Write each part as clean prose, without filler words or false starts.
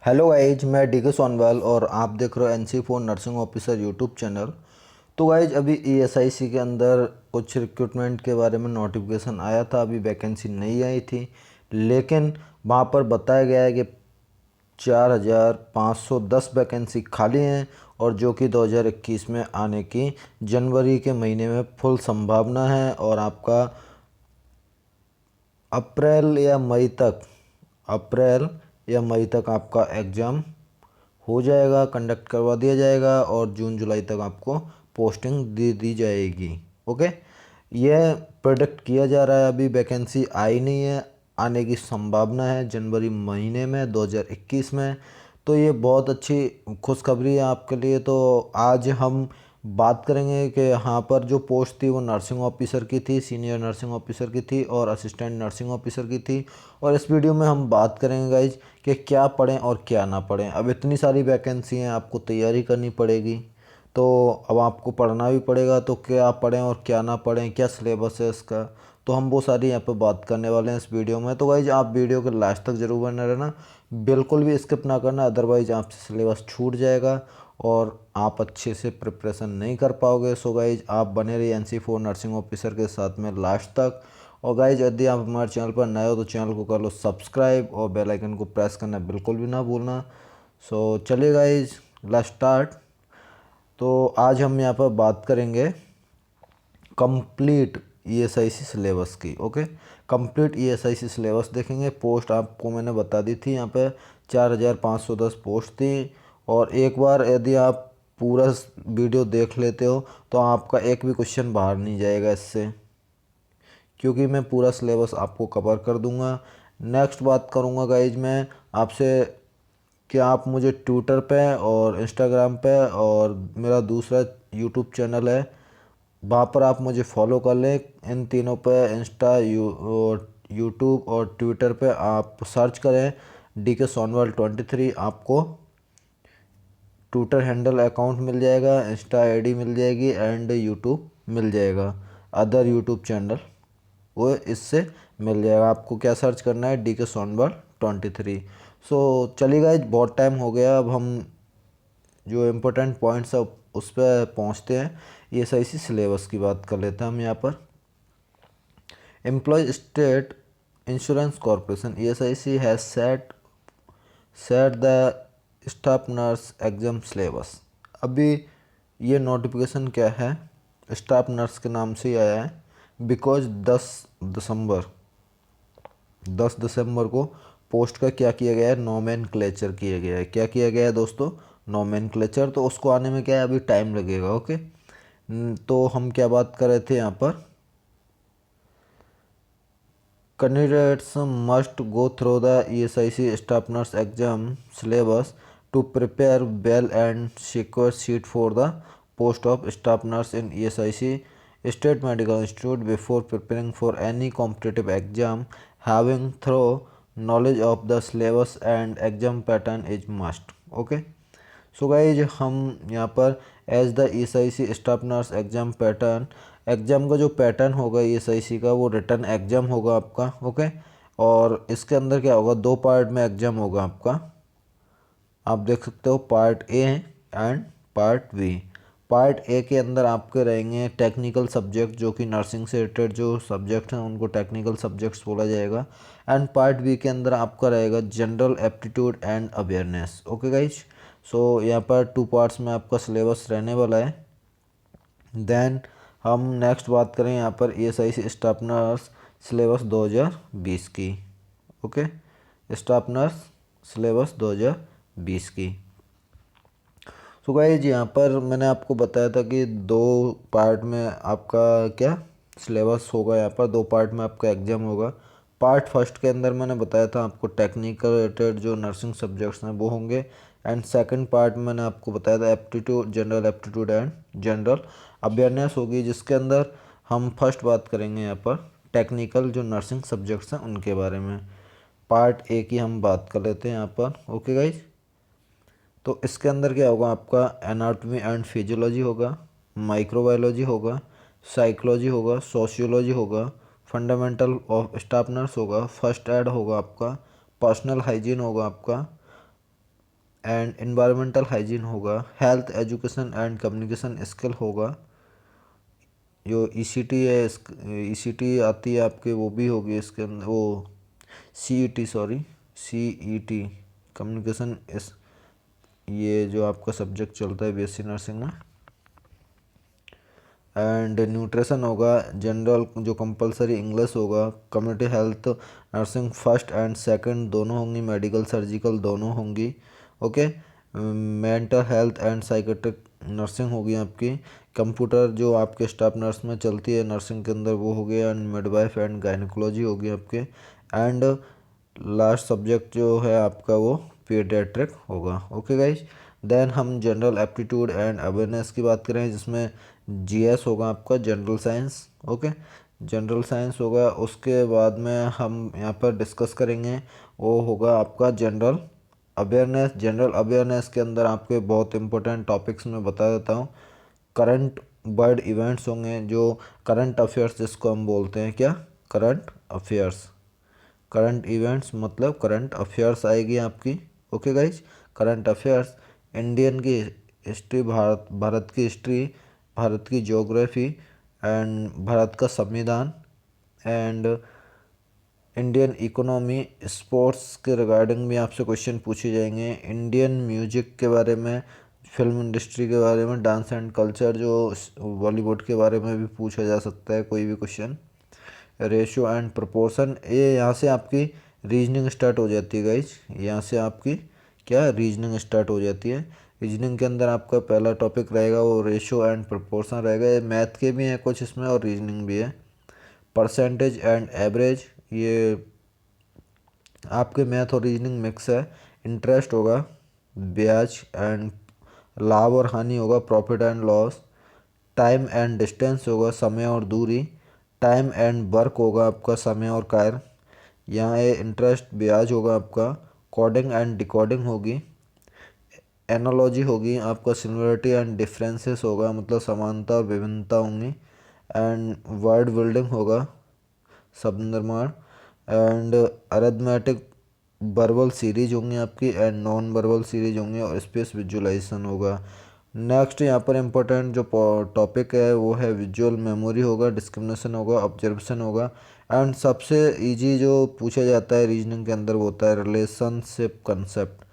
Hello guys, मैं D के सोनवाल और आप देख रहे हो NC4 nursing officer YouTube channel. तो गाइज अभी ESIC के अंदर कुछ रिक्रूटमेंट के बारे में नोटिफिकेशन आया था। अभी वैकेंसी नहीं आई थी, लेकिन वहाँ पर बताया गया है कि 4,510 वैकेंसी खाली हैं और जो कि 2021 में आने की जनवरी के महीने में फुल संभावना है। और आपका अप्रैल या मई तक आपका एग्ज़ाम हो जाएगा, कंडक्ट करवा दिया जाएगा और जून जुलाई तक आपको पोस्टिंग दे दी जाएगी। ओके, यह प्रोडक्ट किया जा रहा है। अभी वैकेंसी आई नहीं है, आने की संभावना है जनवरी महीने में 2021 में। तो ये बहुत अच्छी खुशखबरी है आपके लिए। तो आज हम बात करेंगे कि यहाँ पर जो पोस्ट थी वो नर्सिंग ऑफिसर की थी, सीनियर नर्सिंग ऑफिसर की थी और असिस्टेंट नर्सिंग ऑफिसर की थी। और इस वीडियो में हम बात करेंगे गाइज कि क्या पढ़ें और क्या ना पढ़ें। अब इतनी सारी वैकेंसी हैं, आपको तैयारी करनी पड़ेगी, तो अब आपको पढ़ना भी पड़ेगा। तो क्या पढ़ें और क्या ना पढ़ें, क्या सिलेबस है इसका, तो हम वो सारी यहाँ पे बात करने वाले हैं इस वीडियो में। तो गाइज आप वीडियो के लास्ट तक ज़रूर बने रहना, बिल्कुल भी स्किप ना करना, अदरवाइज आपसे सिलेबस छूट जाएगा और आप अच्छे से प्रिपरेशन नहीं कर पाओगे। सो गाइज आप बने रहिए NC4 नर्सिंग ऑफिसर के साथ में लास्ट तक। और गाइज यदि आप हमारे चैनल पर नए हो तो चैनल को कर लो सब्सक्राइब और बेल आइकन को प्रेस करना बिल्कुल भी ना भूलना। सो चलिए गाइज, लेट्स स्टार्ट। तो आज हम यहाँ पर बात करेंगे कंप्लीट ESIC सिलेबस की। ओके, कंप्लीट ESIC सिलेबस देखेंगे। पोस्ट आपको मैंने बता दी थी, यहाँ पे 4,510 पोस्ट थी। और एक बार यदि आप पूरा वीडियो देख लेते हो तो आपका एक भी क्वेश्चन बाहर नहीं जाएगा इससे, क्योंकि मैं पूरा सिलेबस आपको कवर कर दूंगा। नेक्स्ट बात करूंगा गाइज मैं आपसे कि आप मुझे ट्विटर पे और इंस्टाग्राम पे और मेरा दूसरा यूट्यूब चैनल है, वहाँ पर आप मुझे फॉलो कर लें। इन तीनों पे यूट्यूब और ट्विटर पे आप सर्च करें DK सोनवाल 23। आपको ट्विटर हैंडल अकाउंट मिल जाएगा, इंस्टा ID मिल जाएगी एंड यूट्यूब मिल जाएगा, अदर यूट्यूब चैनल वो इससे मिल जाएगा। आपको क्या सर्च करना है, DK सोनवाल 23। सो चलिए गाइज, बहुत टाइम हो गया, अब हम जो इम्पोर्टेंट पॉइंट्स है उस पर पहुँचते हैं। ESIC सिलेबस की बात कर लेते हैं हम यहाँ पर। Employ state insurance corporation ESIC has set the staff nurse exam syllabus. अभी ये नोटिफिकेशन क्या है, स्टाफ नर्स के नाम से ही आया है, बिकॉज 10 दिसंबर को पोस्ट का क्या किया गया है, नोमेनक्लेचर किया गया है। क्या किया गया है दोस्तों, नोमेनक्लेचर। तो उसको आने में क्या है, अभी टाइम लगेगा। ओके, तो हम क्या बात कर रहे थे यहाँ पर, candidates must go through the ESIC staff nurse exam syllabus to prepare well and secure seat for the post of staff nurse in ESIC State Medical Institute before preparing for any competitive exam. Having thorough knowledge of the syllabus and exam pattern is must. Okay. So guys हम यहाँ पर as the ESIC staff nurse exam pattern, exam का जो pattern होगा ESIC का वो written exam होगा आपका। ओके, और इसके अंदर क्या होगा, दो पार्ट में एग्ज़ाम होगा आपका। आप देख सकते हो part A and part B। Part A के अंदर आपके रहेंगे टेक्निकल सब्जेक्ट, जो कि नर्सिंग से रिलेटेड जो सब्जेक्ट हैं उनको टेक्निकल सब्जेक्ट्स बोला जाएगा। एंड पार्ट B के अंदर आपका रहेगा general aptitude and awareness. Okay guys, so यहाँ पर 2 पार्ट्स में आपका सिलेबस रहने वाला है। देन हम नेक्स्ट बात करें यहाँ पर ESIC स्टाफ नर्स सिलेबस 2020 की। ओके, स्टाफ नर्स सिलेबस 2020 की। सो गाइज यहाँ पर मैंने आपको बताया था कि 2 पार्ट में आपका क्या सिलेबस होगा। यहाँ पर 2 पार्ट में आपका एग्ज़ाम होगा। पार्ट फर्स्ट के अंदर मैंने बताया था आपको टेक्निकल रिलेटेड जो नर्सिंग सब्जेक्ट्स हैं वो होंगे। एंड सेकंड पार्ट में मैंने आपको बताया था aptitude, general aptitude and general awareness होगी, जिसके अंदर हम फर्स्ट बात करेंगे यहाँ पर टेक्निकल जो नर्सिंग सब्जेक्ट्स हैं उनके बारे में। पार्ट A की हम बात कर लेते हैं यहाँ पर। ओके गाइज, तो इसके अंदर क्या होगा, आपका एनाटॉमी एंड फिजियोलॉजी होगा, माइक्रोबायोलॉजी होगा, साइकोलॉजी होगा, सोशियोलॉजी होगा, फंडामेंटल ऑफ स्टाफ नर्स होगा, फर्स्ट एड होगा आपका, पर्सनल हाइजीन होगा आपका, एंड इन्वायरमेंटल हाइजीन होगा, health education and communication skill होगा, जो ईसीटी है ईसीटी आती है आपके वो भी होगी इसके अंदर, वो सीईटी सॉरी सीईटी कम्युनिकेशन इस ये जो आपका सब्जेक्ट चलता है बीएससी नर्सिंग में। एंड न्यूट्रिशन होगा, जनरल जो कंपलसरी इंग्लिश होगा, community health nursing first and second दोनों होंगी, मेडिकल सर्जिकल दोनों होंगी। Okay, mental health and psychiatric nursing होगी आपकी, कंप्यूटर जो आपके स्टाफ नर्स में चलती है नर्सिंग के अंदर वो हो गया, एंड मिडवाइफ एंड गायनिकोलॉजी होगी आपके। एंड लास्ट सब्जेक्ट जो है आपका वो पीडियाट्रिक होगा। ओके गाइज, देन हम जनरल एप्टीट्यूड एंड अवेयरनेस की बात करें जिसमें जीएस होगा आपका general science. Okay, general science होगा, उसके बाद में हम यहाँ पर डिस्कस करेंगे वो होगा आपका जनरल अवेयरनेस। जनरल अवेयरनेस के अंदर आपके बहुत इंपॉर्टेंट टॉपिक्स में बता देता हूँ। करंट वर्ल्ड इवेंट्स होंगे, जो करंट अफेयर्स जिसको हम बोलते हैं, क्या करंट अफेयर्स, करंट इवेंट्स मतलब करंट अफेयर्स आएगी आपकी। Okay guys, current affairs, Indian की हिस्ट्री, भारत की हिस्ट्री, भारत की ज्योग्राफी एंड भारत का संविधान एंड इंडियन इकोनॉमी, स्पोर्ट्स के रिगार्डिंग भी आपसे क्वेश्चन पूछे जाएंगे, इंडियन म्यूजिक के बारे में, फिल्म इंडस्ट्री के बारे में, डांस एंड कल्चर जो बॉलीवुड के बारे में भी पूछा जा सकता है कोई भी क्वेश्चन, रेशियो एंड प्रोपोर्शन। ये यहाँ से आपकी रीजनिंग स्टार्ट हो जाती है गाइज, यहाँ से आपकी क्या रीजनिंग स्टार्ट हो जाती है। रीजनिंग के अंदर आपका पहला टॉपिक रहेगा वो रेशियो एंड प्रोपोर्शन रहेगा, ये मैथ के भी हैं कुछ इसमें और रीजनिंग भी है। परसेंटेज एंड एवरेज, ये आपके मैथ और रीजनिंग मिक्स है। इंटरेस्ट होगा, ब्याज एंड लाभ और हानि होगा, profit and loss. Time and distance होगा, समय और दूरी। टाइम एंड वर्क होगा आपका, समय और कार्य। यहाँ ये इंटरेस्ट ब्याज होगा आपका। कोडिंग एंड डिकोडिंग होगी। एनालॉजी होगी आपका, सिमिलरिटी एंड डिफरेंसेस होगा मतलब समानता और विभिन्नता होंगी। एंड वर्ड बिल्डिंग होगा, शब्द निर्माण। एंड अरिथमेटिक वर्बल सीरीज होंगी आपकी एंड नॉन वर्बल सीरीज होंगी, और स्पेस विजुअलाइजेशन होगा। नेक्स्ट यहाँ पर इम्पोर्टेंट जो टॉपिक है वो है विजुअल मेमोरी होगा, डिस्क्रिमिनेशन होगा, ऑब्जर्वेशन होगा। एंड सबसे इजी जो पूछा जाता है रीजनिंग के अंदर वो होता है relationship concept.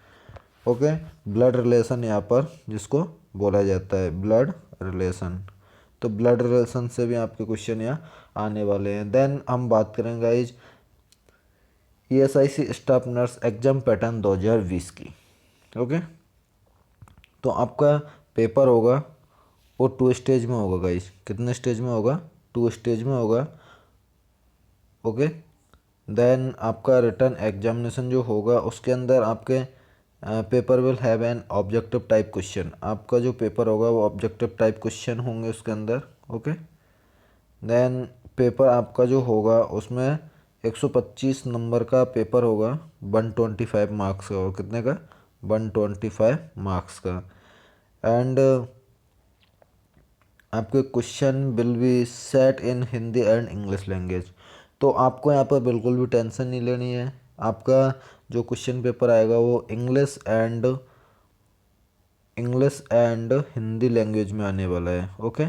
Okay, blood relation यहाँ पर जिसको बोला जाता है ब्लड रिलेशन, तो ब्लड रिलेशन से भी आपके क्वेश्चन यहाँ आने वाले हैं। देन हम बात करेंगे guys ESIC staff nurse exam pattern 2020 की। ओके, तो आपका पेपर होगा वो 2 स्टेज में होगा गाइज, कितने स्टेज में होगा, 2 स्टेज में होगा। ओके, देन आपका रिटर्न एग्जामिनेशन जो होगा उसके अंदर आपके paper will have an objective type question, आपका जो पेपर होगा वो ऑब्जेक्टिव टाइप क्वेश्चन होंगे उसके अंदर। ओके, देन पेपर आपका जो होगा उसमें 125 नंबर का पेपर होगा, 125 मार्क्स का, और कितने का, 125 मार्क्स का। एंड आपके question will be set in Hindi and English language. तो आपको यहाँ पर बिल्कुल भी टेंशन नहीं लेनी है, आपका जो क्वेश्चन पेपर आएगा वो इंग्लिश एंड हिंदी लैंग्वेज में आने वाला है। ओके,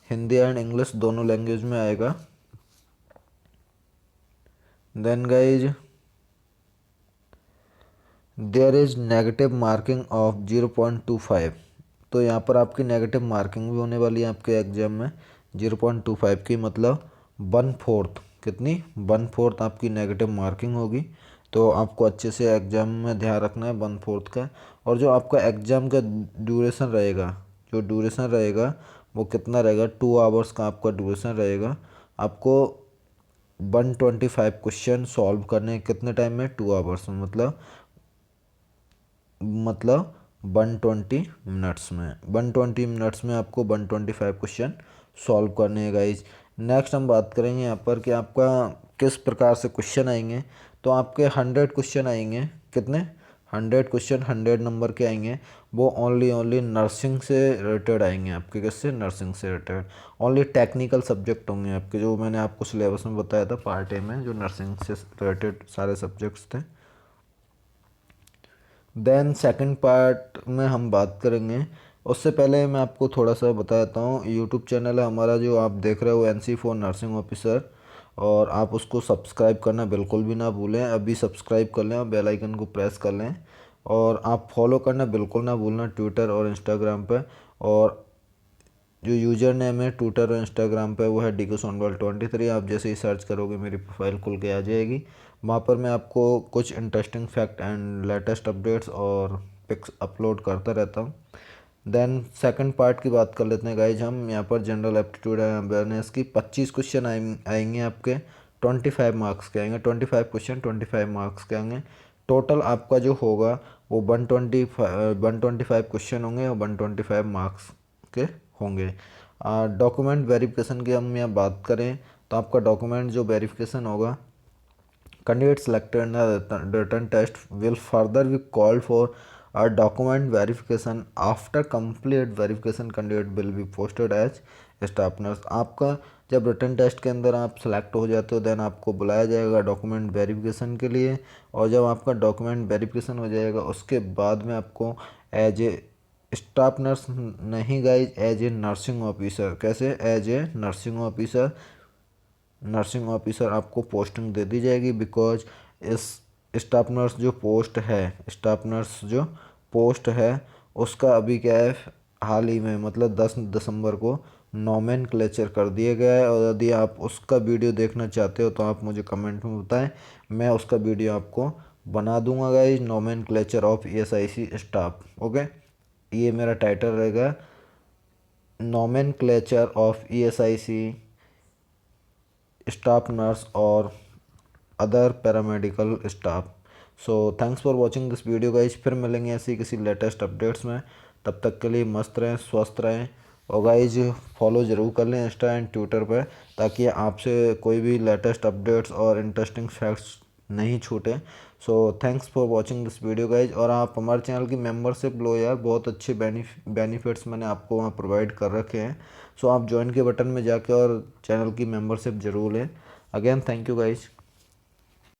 हिंदी एंड इंग्लिश दोनों लैंग्वेज में आएगा। Then guys there is negative marking of 0.25, तो यहाँ पर आपकी नेगेटिव मार्किंग भी होने वाली है आपके एग्जाम में 0.25 की, मतलब 1/4, कितनी 1/4 आपकी नेगेटिव मार्किंग होगी। तो आपको अच्छे से एग्जाम में ध्यान रखना है 1/4 का। और जो आपका एग्जाम का ड्यूरेशन रहेगा, जो ड्यूरेशन रहेगा वो कितना रहेगा, 2 आवर्स का आपका ड्यूरेशन रहेगा। आपको 125 क्वेश्चन सॉल्व करने हैं कितने टाइम में, 2 आवर्स में, मतलब 120 मिनट्स में, 120 मिनट्स में आपको 125 क्वेश्चन सॉल्व करने हैं गाइज। नेक्स्ट हम बात करेंगे यहाँ पर कि आपका किस प्रकार से क्वेश्चन आएंगे। तो आपके 100 क्वेश्चन आएंगे, कितने, 100 क्वेश्चन 100 नंबर के आएंगे, वो ओनली नर्सिंग से रिलेटेड आएंगे आपके, किससे, नर्सिंग से रिलेटेड। ओनली टेक्निकल सब्जेक्ट होंगे आपके, जो मैंने आपको सिलेबस में बताया था पार्ट ए में, जो नर्सिंग से रिलेटेड सारे सब्जेक्ट्स थे। देन सेकंड पार्ट में हम बात करेंगे। उससे पहले मैं आपको थोड़ा सा बता देता हूँ, यूट्यूब चैनल है हमारा जो आप देख रहे हो NC फॉर नर्सिंग ऑफिसर, और आप उसको सब्सक्राइब करना बिल्कुल भी ना भूलें। अभी सब्सक्राइब कर लें और बेल आइकन को प्रेस कर लें, और आप फॉलो करना बिल्कुल ना भूलना ट्विटर और इंस्टाग्राम पे। और जो यूज़र नेम है ट्विटर और इंस्टाग्राम पे वो है DK Sonwal23। आप जैसे ही सर्च करोगे मेरी प्रोफाइल खुल के आ जाएगी। वहाँ पर मैं आपको कुछ interesting fact and latest updates और पिक्स अपलोड करता रहता हूँ। देन सेकंड पार्ट की बात कर लेते हैं गाइज हम। यहाँ पर जनरल एप्टीट्यूड एंड अवेयरनेस की 25 क्वेश्चन आएंगे आपके, 25 मार्क्स के आएंगे। 25 क्वेश्चन 25 मार्क्स के आएंगे। टोटल आपका जो होगा वो 125 क्वेश्चन होंगे और 125 मार्क्स के होंगे। डॉक्यूमेंट वेरिफिकेशन की हम यहाँ बात करें तो आपका डॉक्यूमेंट जो वेरिफिकेशन होगा, candidate selected in the written test will further be called for a document verification. After complete verification, candidate will be posted as staff nurse. आपका जब रिटर्न टेस्ट के अंदर आप सेलेक्ट हो जाते हो देन आपको बुलाया जाएगा डॉक्यूमेंट वेरिफिकेशन के लिए। और जब आपका डॉक्यूमेंट वेरिफिकेशन हो जाएगा उसके बाद में आपको एज ए स्टाफ नर्स नहीं guys, as a nursing officer, कैसे एज ए नर्सिंग ऑफिसर आपको पोस्टिंग दे दी जाएगी। बिकॉज इस स्टाफ नर्स जो पोस्ट है उसका अभी क्या है, हाल ही में मतलब 10 दिसंबर को नोमेनक्लेचर कर दिया गया है। और यदि आप उसका वीडियो देखना चाहते हो तो आप मुझे कमेंट में बताएं, मैं उसका वीडियो आपको बना दूंगा guys. Nomenclature of ESIC staff, okay, ये मेरा टाइटल रहेगा, nomenclature of ESIC staff nurse और other paramedical staff. So thanks for watching this video guys. फिर मिलेंगे ऐसी किसी लेटेस्ट अपडेट्स में, तब तक के लिए मस्त रहें, स्वस्थ रहें। और गाइज फॉलो ज़रूर कर लें इंस्टा एंड ट्विटर पर, ताकि आपसे कोई भी लेटेस्ट अपडेट्स और इंटरेस्टिंग फैक्ट्स नहीं छूटे। सो thanks for watching this video guys. और आप हमारे चैनल की मेंबरशिप लो यार, बहुत अच्छे बेनिफिट्स मैंने आपको वहाँ प्रोवाइड कर रखे हैं। सो आप ज्वाइन के बटन में जाके और चैनल की मेंबरशिप ज़रूर लें। Again thank you guys.